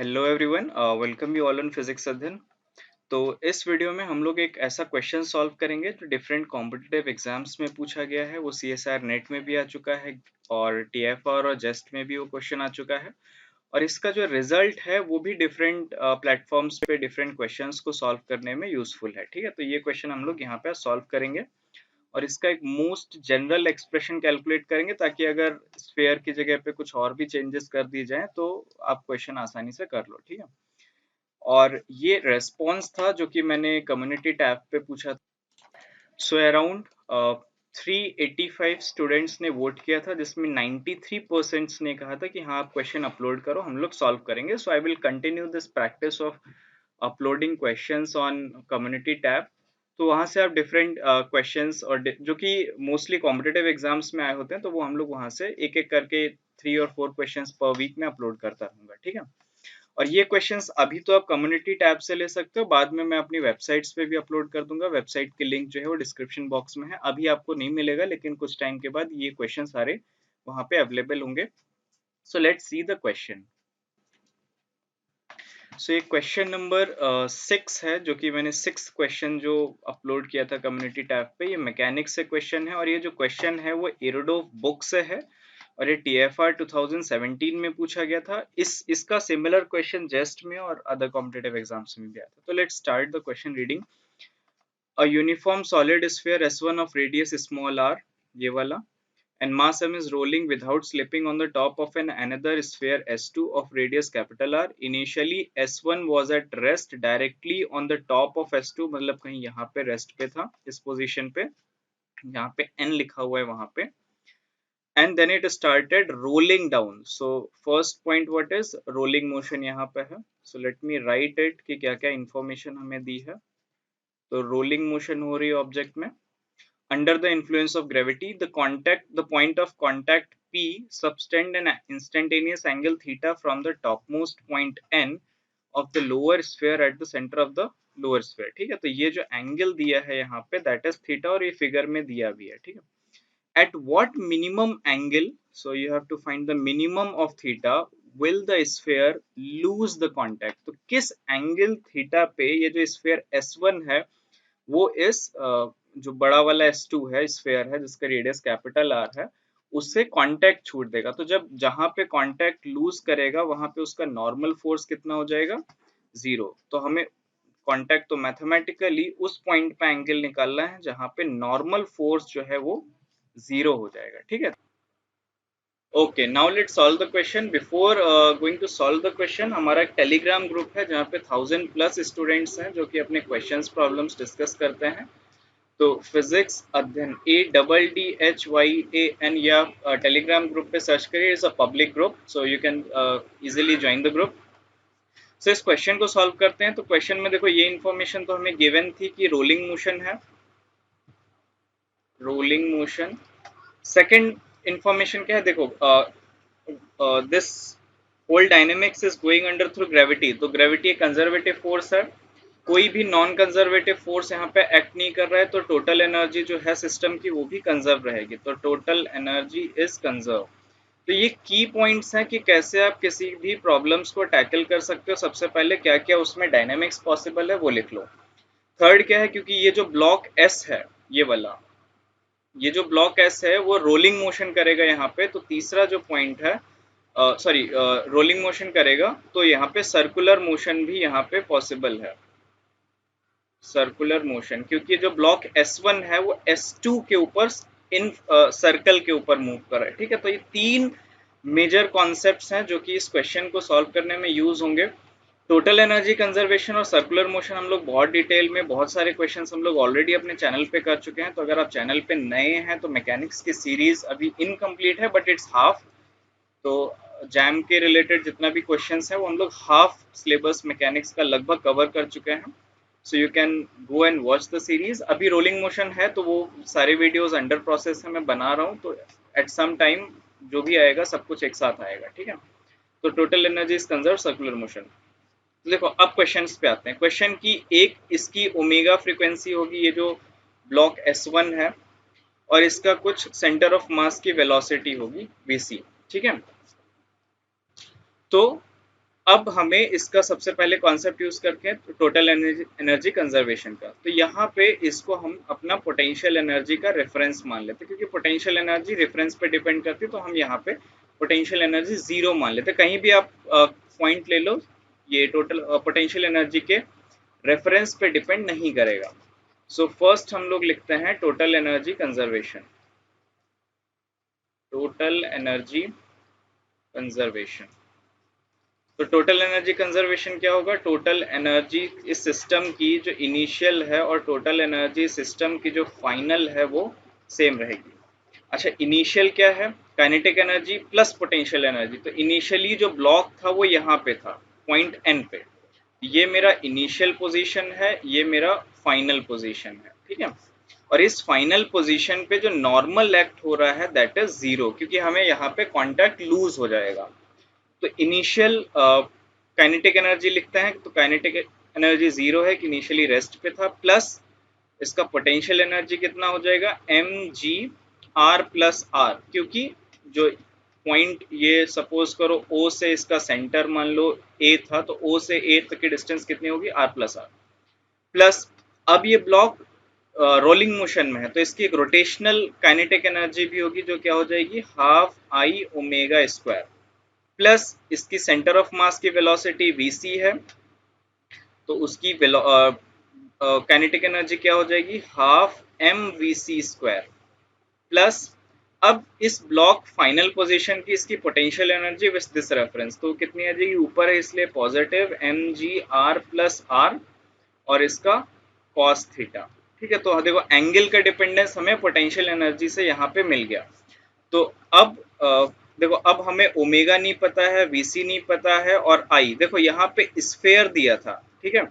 Hello everyone, welcome you all on physics अध्ययन। तो इस वीडियो में हम लोग एक ऐसा क्वेश्चन सॉल्व करेंगे जो डिफरेंट कॉम्पिटिटिव एग्जाम्स में पूछा गया है। वो सीएसआर नेट में भी आ चुका है और टीएफआर और जेस्ट में भी वो क्वेश्चन आ चुका है। और इसका जो रिजल्ट है वो भी डिफरेंट प्लेटफॉर्म्स पे डिफरेंट क्वेश्चंस को सॉल्व करने में यूजफुल है। ठीक है, तो ये क्वेश्चन हम लोग यहाँ पे सॉल्व करेंगे और इसका एक मोस्ट जनरल एक्सप्रेशन कैलकुलेट करेंगे ताकि अगर स्फेयर की जगह पे कुछ और भी चेंजेस कर दी जाए तो आप क्वेश्चन आसानी से कर लो। ठीक है, और ये रेस्पॉन्स था जो कि मैंने कम्युनिटी टैब पे पूछा था। सो अराउंड 385 स्टूडेंट्स ने वोट किया था, जिसमें 93% ने कहा था कि हाँ आप क्वेश्चन अपलोड करो, हम लोग सॉल्व करेंगे। So I will continue this practice of uploading questions on community tab. तो वहां से आप डिफरेंट क्वेश्चंस और जो कि मोस्टली कॉम्पिटिटिव एग्जाम्स में आए होते हैं, तो वो हम लोग वहां से एक एक करके 3 और 4 क्वेश्चंस पर वीक में अपलोड करता रहूंगा। ठीक है, और ये क्वेश्चंस अभी तो आप कम्युनिटी टैब से ले सकते हो, बाद में मैं अपनी वेबसाइट्स पे भी अपलोड कर दूंगा। वेबसाइट की लिंक जो है वो डिस्क्रिप्शन बॉक्स में है। अभी आपको नहीं मिलेगा, लेकिन कुछ टाइम के बाद ये क्वेश्चन सारे वहां पे अवेलेबल होंगे। So let's see the question. So ये क्वेश्चन नंबर 6 है, जो कि मैंने 6 क्वेश्चन जो अपलोड किया था कम्युनिटी टैब पे। ये मैकेनिक्स से क्वेश्चन है और ये जो क्वेश्चन है वो एरोडोव बुक से है और ये टीएफआर 2017 में पूछा गया था। इसका सिमिलर क्वेश्चन जेस्ट में और अदर कॉम्पिटिटिव एग्जाम्स में भी आया था। तो let's start the question reading. A uniform solid sphere S1 of radius small r, ये वाला, and mass m is rolling without slipping on the top of another sphere S2 of radius capital R. Initially S1 was at rest directly on the top of S2, मतलब कहीं यहाँ पे rest पे था, इस position पे, यहाँ पे n लिखा हुआ है वहां पे, and then it started rolling down. So first point, what is rolling motion, यहाँ पे है। So let me write it कि क्या क्या information हमें दी है। तो rolling motion हो रही है ऑब्जेक्ट में under the influence of gravity. The point of contact P subtend an instantaneous angle theta from the topmost point N of the lower sphere at the center of the lower sphere. ठीक है, तो ये जो angle दिया है यहाँ पे that is theta, और ये फिगर में दिया भी है। ठीक है, at what minimum angle, so you have to find the minimum of theta, will the sphere lose the contact. तो किस एंगल थीटा पे ये जो स्फीयर S1 है वो इस जो बड़ा वाला S2 है, स्फीयर है जिसका रेडियस कैपिटल R है, उससे कांटेक्ट छूट देगा। तो जब जहां पे कांटेक्ट लूज करेगा वहां पे उसका नॉर्मल फोर्स कितना हो जाएगा, 0। तो हमें कांटेक्ट तो मैथमेटिकली उस पॉइंट पे एंगल निकालना है जहां पे नॉर्मल फोर्स जो है वो 0 हो जाएगा। ठीक है, okay, now let's solve the question. Before going to solve the question, हमारा एक टेलीग्राम ग्रुप है जहाँ पे 1000+ स्टूडेंट्स हैं जो कि अपने क्वेश्चंस प्रॉब्लम्स डिस्कस करते हैं। तो फिजिक्स अध्ययन ADDHYAN या टेलीग्राम ग्रुप पे सर्च करिए। It's a public group, so you can easily join the group. So इस क्वेश्चन को सॉल्व करते हैं। तो क्वेश्चन में देखो, ये इन्फॉर्मेशन तो हमें गिवन थी कि रोलिंग मोशन है, रोलिंग मोशन। सेकंड इंफॉर्मेशन क्या है, देखो, this whole dynamics is going under through gravity. तो ग्रेविटी एक कंजर्वेटिव फोर्स है, कोई भी नॉन कंजर्वेटिव फोर्स यहाँ पे एक्ट नहीं कर रहा है, तो टोटल एनर्जी जो है सिस्टम की वो भी कंजर्व रहेगी। तो टोटल एनर्जी इज कंजर्व। तो ये की पॉइंट्स हैं कि कैसे आप किसी भी प्रॉब्लम्स को टैकल कर सकते हो। सबसे पहले क्या क्या उसमें डायनेमिक्स पॉसिबल है वो लिख लो। थर्ड क्या है, क्योंकि ये जो ब्लॉक एस है, ये वाला, ये जो ब्लॉक एस है वो रोलिंग मोशन करेगा यहाँ पे। तो तीसरा जो पॉइंट है, सॉरी, रोलिंग मोशन करेगा, तो यहाँ पे सर्कुलर मोशन भी यहाँ पे पॉसिबल है, सर्कुलर मोशन, क्योंकि जो ब्लॉक S1 है वो S2 के ऊपर इन सर्कल के ऊपर मूव कर रहा है। ठीक है, तो ये 3 मेजर कॉन्सेप्ट्स हैं जो कि इस क्वेश्चन को सॉल्व करने में यूज होंगे। टोटल एनर्जी कंजर्वेशन और सर्कुलर मोशन हम लोग बहुत डिटेल में, बहुत सारे क्वेश्चंस हम लोग ऑलरेडी अपने चैनल पे कर चुके हैं। तो अगर आप चैनल पे नए हैं तो मैकेनिक्स की सीरीज अभी इनकम्प्लीट है, बट इट्स हाफ। तो जैम के रिलेटेड जितना भी क्वेश्चंस है वो हम लोग हाफ सिलेबस मैकेनिक्स का लगभग कवर कर चुके हैं। सो you can go and watch the series. अभी रोलिंग मोशन है तो वो सारे वीडियोस अंडर प्रोसेस है, मैं बना रहा हूँ। तो एट सम टाइम जो भी आएगा सब कुछ एक साथ आएगा। ठीक है, तो total energy is conserve, circular motion. तो देखो अब क्वेश्चंस पे आते हैं। क्वेश्चन की एक, इसकी ओमेगा फ्रीक्वेंसी होगी, ये जो ब्लॉक S1 है, और इसका कुछ सेंटर ऑफ मास की वेलोसिटी होगी VC। ठीक है, तो अब हमें इसका सबसे पहले कॉन्सेप्ट यूज करके हैं टोटल एनर्जी कंजर्वेशन का। तो यहाँ पे इसको हम अपना पोटेंशियल एनर्जी का रेफरेंस मान लेते हैं, क्योंकि पोटेंशियल एनर्जी रेफरेंस पे डिपेंड करती है, तो हम यहाँ पे पोटेंशियल एनर्जी जीरो मान लेते हैं। कहीं भी आप पॉइंट ले लो, ये टोटल पोटेंशियल एनर्जी के रेफरेंस पे डिपेंड नहीं करेगा। सो फर्स्ट हम लोग लिखते हैं total energy conservation, total energy conservation. तो टोटल एनर्जी कंजर्वेशन क्या होगा? टोटल एनर्जी इस सिस्टम की जो इनिशियल है और टोटल एनर्जी सिस्टम की जो फाइनल है वो सेम रहेगी। अच्छा, इनिशियल क्या है? Kinetic energy plus potential energy. तो इनिशियली जो ब्लॉक था वो यहाँ पे था, पॉइंट एन पे। ये मेरा इनिशियल पोजीशन है, ये मेरा फाइनल पोजीशन है, ठीक है। और इस फाइनल पोजीशन पे जो नॉर्मल एक्ट हो रहा है दैट इज जीरो, क्योंकि हमें यहाँ पे कांटेक्ट लूज हो जाएगा। तो इनिशियल काइनेटिक एनर्जी लिखते हैं, तो काइनेटिक एनर्जी जीरो है कि इनिशियली रेस्ट पे था, प्लस इसका पोटेंशियल एनर्जी कितना हो जाएगा? M g r plus r, क्योंकि जो पॉइंट ये सपोज करो ओ से इसका सेंटर मान लो ए था, तो ओ से ए तक की डिस्टेंस कितनी होगी? Are plus are. प्लस अब ये ब्लॉक रोलिंग मोशन में है, तो इसकी एक रोटेशनल काइनेटिक एनर्जी भी होगी, जो क्या हो जाएगी? Half I omega square, plus इसकी सेंटर ऑफ मास की वेलोसिटी vc है, तो उसकी काइनेटिक एनर्जी क्या हो जाएगी? Half m v c square, plus अब इस ब्लॉक फाइनल पोजीशन की इसकी potential energy with this reference, तो कितनी आ जाएगी? ऊपर है इसलिए positive m g r plus r, और इसका कॉस थीटा, ठीक है। तो देखो एंगल का डिपेंडेंस हमें पोटेंशियल एनर्जी से यहाँ पे मिल गया। तो अब देखो, अब हमें ओमेगा नहीं पता है, वीसी नहीं पता है, और आई देखो यहाँ पे स्फेयर दिया था, ठीक है।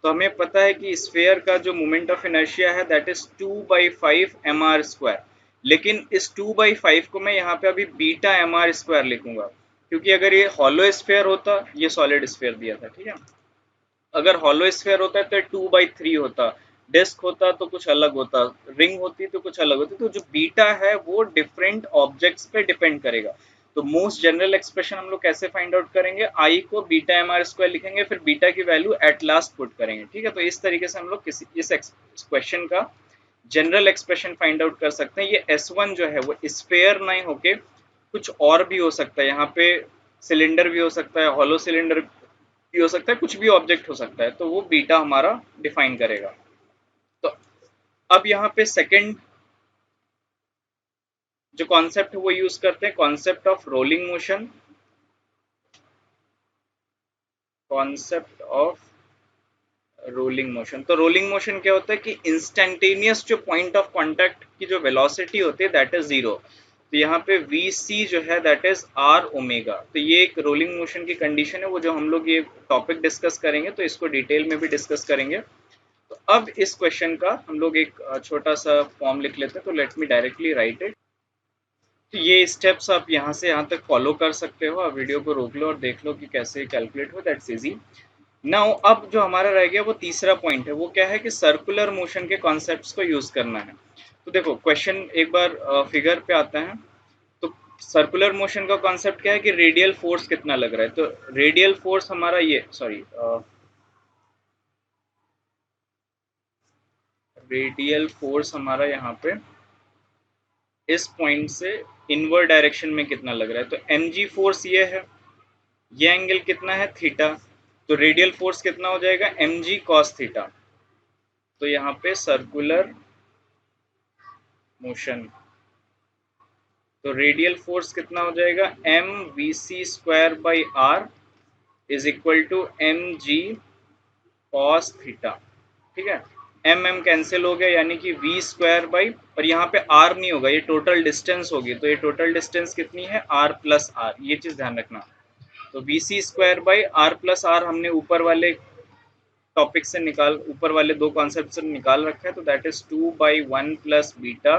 तो हमें पता है कि स्फेयर का जो मोमेंट ऑफ इनर्शिया है that is 2/5 m r square. लेकिन इस 2/5 को मैं यहाँ पे अभी बीटा एम आर स्क्वायर लिखूंगा, क्योंकि अगर ये हॉलो स्फेयर होता, ये सॉलिड स्फेयर दिया था, ठीक है। अगर हॉलो स्फेयर होता है तो 2/3 होता, डिस्क होता तो कुछ अलग होता, रिंग होती तो कुछ अलग होती। तो जो बीटा है वो डिफरेंट ऑब्जेक्ट्स पे डिपेंड करेगा। तो मोस्ट जनरल एक्सप्रेशन हम लोग कैसे फाइंड आउट करेंगे? आई को बीटा एम आर स्क्वायर लिखेंगे, फिर बीटा की वैल्यू एट लास्ट पुट करेंगे, ठीक है। तो इस तरीके से हम लोग किसी इस क्वेश्चन का जनरल एक्सप्रेशन फाइंड आउट कर सकते हैं। ये S1 जो है वो स्फेयर नहीं होके कुछ और भी हो सकता है, यहाँ पे सिलेंडर भी हो सकता है, हॉलो सिलेंडर भी हो सकता है, कुछ भी ऑब्जेक्ट हो सकता है, तो वो बीटा हमारा डिफाइन करेगा। तो अब यहाँ पे सेकंड जो कॉन्सेप्ट है वो यूज करते हैं, concept of rolling motion, concept of rolling motion. तो रोलिंग मोशन क्या होता है कि इंस्टेंटेनियस जो पॉइंट ऑफ कांटेक्ट की जो वेलोसिटी होती है दैट इज जीरो। तो यहाँ पे वी सी जो है दैट इज आर ओमेगा। तो ये एक रोलिंग मोशन की कंडीशन है, वो जो हम लोग ये टॉपिक डिस्कस करेंगे तो इसको डिटेल में भी डिस्कस करेंगे। तो अब इस क्वेश्चन का हम लोग एक छोटा सा फॉर्म लिख लेते हैं, तो let me directly right it. तो ये स्टेप्स आप यहाँ से यहाँ तक फॉलो कर सकते हो, आप वीडियो को रोक लो और देख लो कि कैसे कैलकुलेट हो, दैट्स इजी। नाउ अब जो हमारा रह गया वो तीसरा पॉइंट है, वो क्या है कि सर्कुलर मोशन के कॉन्सेप्ट्स को यूज करना है। तो देखो क्वेश्चन एक बार फिगर पे आता है। तो सर्कुलर मोशन का कॉन्सेप्ट क्या है कि रेडियल फोर्स कितना लग रहा है। तो रेडियल फोर्स हमारा ये रेडियल फोर्स हमारा यहाँ पे इस पॉइंट से इनवर्ड डायरेक्शन में कितना लग रहा है। तो mg फोर्स ये है, ये एंगल कितना है? थीटा। तो रेडियल फोर्स कितना हो जाएगा? mg cos theta. तो यहाँ पे सर्कुलर मोशन, तो रेडियल फोर्स कितना हो जाएगा? M v c square by r is equal to m g cos theta, ठीक है। एम एम कैंसिल हो गया, यानी कि वी स्क्वायर बाई, और यहाँ पे आर नहीं होगा, ये टोटल डिस्टेंस होगी। तो ये टोटल डिस्टेंस कितनी है? आर प्लस आर, ये चीज ध्यान रखना। तो v c square by r plus r हमने ऊपर वाले टॉपिक से निकाल, ऊपर वाले दो कॉन्सेप्ट से निकाल रखा है। तो that is 2/1 plus beta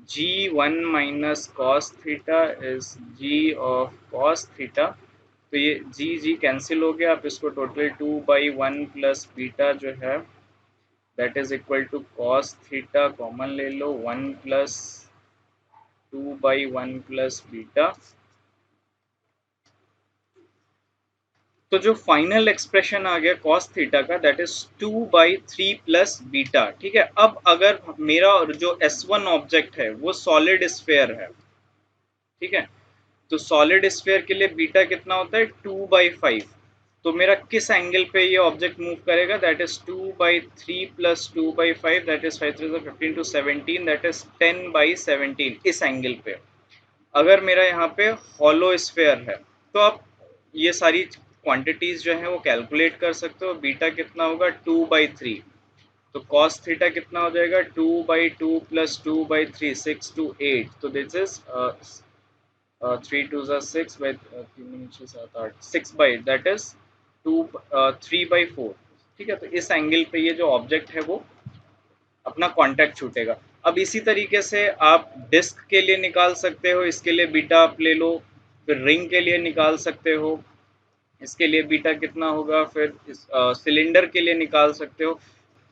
g one minus cos theta is g of cos theta. तो ये जी जी कैंसिल हो गया, आप इसको टोटल 2/1 प्लस बीटा जो है that is equal to cos theta common ले लो, 1 प्लस 2/1 प्लस बीटा। तो जो फाइनल एक्सप्रेशन आ गया cos थीटा का, दैट इज 2/3 प्लस बीटा। ठीक है, अब अगर मेरा जो S1 ऑब्जेक्ट है वो सॉलिड स्फेयर है, ठीक है, तो सॉलिड स्फेयर के लिए बीटा कितना होता है 2/5। तो मेरा किस एंगल पे ये ऑब्जेक्ट मूव करेगा, that is 2/3 plus 2/5, that is 5 3 15 to 17, that is 10/17 इस एंगल पे। अगर मेरा यहाँ पे हॉलो स्फेयर है तो आप ये सारी क्वांटिटीज जो है वो कैलकुलेट कर सकते हो। बीटा कितना होगा 2/3, तो cos थीटा कितना हो जाएगा 2/2 प्लस 2/3 6 to 8, तो this is 3 2 6 by 3 6 7 8 6/8, that is 3/4। ठीक है, तो इस एंगल पे ये जो ऑब्जेक्ट है वो अपना कांटेक्ट छूटेगा। अब इसी तरीके से आप डिस्क के लिए निकाल सकते हो, इसके लिए बीटा आप ले लो, फिर रिंग के लिए निकाल सकते हो, इसके लिए बीटा कितना होगा, फिर इस सिलेंडर के लिए निकाल सकते हो।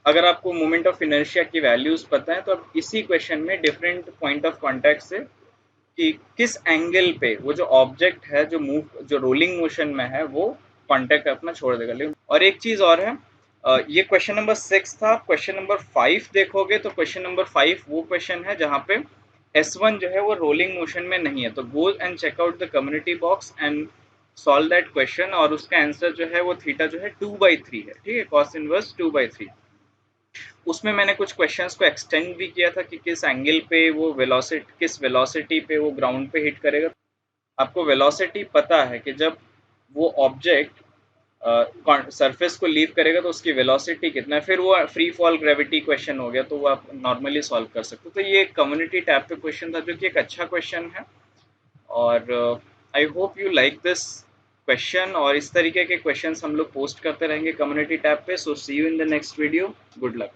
अगर आपको मोमेंट ऑफ इनर्शिया की वैल्यूज पता है तो आप इसी क्वेश्चन में डिफरेंट पॉइंट ऑफ कांटेक्ट से कि किस एंगल पे वो जो ऑब्जेक्ट है जो मूव जो रोलिंग मोशन में है वो कांटेक्ट अपना छोड़ देगा। लेकिन और एक चीज और है, ये क्वेश्चन नंबर 6 था। क्वेश्चन नंबर 5 देखोगे तो क्वेश्चन नंबर 5 वो क्वेश्चन है जहाँ पे S1 जो है वो रोलिंग मोशन में नहीं है। तो go and check out the community box and solve that question, और उसका आंसर जो है वो थीटा जो है 2/3 है। ठीक है, कॉस इनवर्स 2/3। उसमें मैंने कुछ क्वेश्चंस को एक्सटेंड भी किया था कि किस एंगल पे वो वेलोसिटी, किस वेलोसिटी पे वो ग्राउंड पे हिट करेगा। आपको वेलोसिटी पता है कि जब वो ऑब्जेक्ट सरफेस को लीव करेगा तो उसकी वेलोसिटी कितना है, फिर वो फ्री फॉल ग्रेविटी क्वेश्चन हो गया, तो वो आप नॉर्मली सॉल्व कर सकते हो। तो ये कम्युनिटी टैब पे क्वेश्चन था जो कि एक अच्छा क्वेश्चन है, और I hope you like this question. और इस तरीके के क्वेश्चंस हम लोग पोस्ट करते रहेंगे कम्युनिटी टैब पे। So see you in the next video, good luck.